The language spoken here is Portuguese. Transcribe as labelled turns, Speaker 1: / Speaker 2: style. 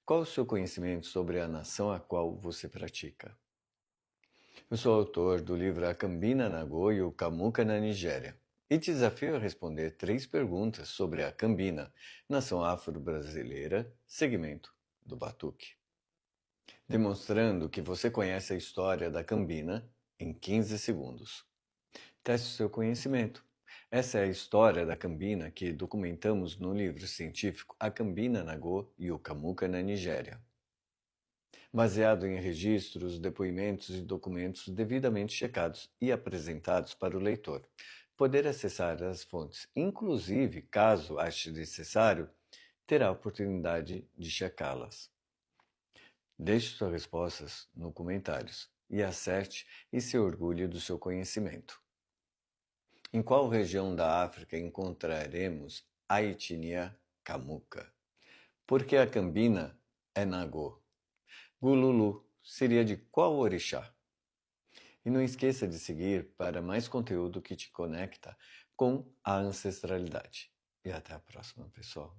Speaker 1: Qual o seu conhecimento sobre a nação a qual você pratica? Eu sou autor do livro A Cambina na Goa e o Camuca na Nigéria, e te desafio a responder 3 perguntas sobre a Cambina, nação afro-brasileira, segmento do Batuque, demonstrando que você conhece a história da Cambina em 15 segundos. Teste seu conhecimento. Essa é a história da Cambina que documentamos no livro científico A Cambina na Goa e o Camuca na Nigéria, baseado em registros, depoimentos e documentos devidamente checados e apresentados para o leitor. Poder acessar as fontes, inclusive, caso ache necessário, terá a oportunidade de checá-las. Deixe suas respostas nos comentários e acerte e se orgulhe do seu conhecimento. Em qual região da África encontraremos a etnia Camuca? Porque a Cambina é Nagô. Gululu seria de qual orixá? E não esqueça de seguir para mais conteúdo que te conecta com a ancestralidade. E até a próxima, pessoal.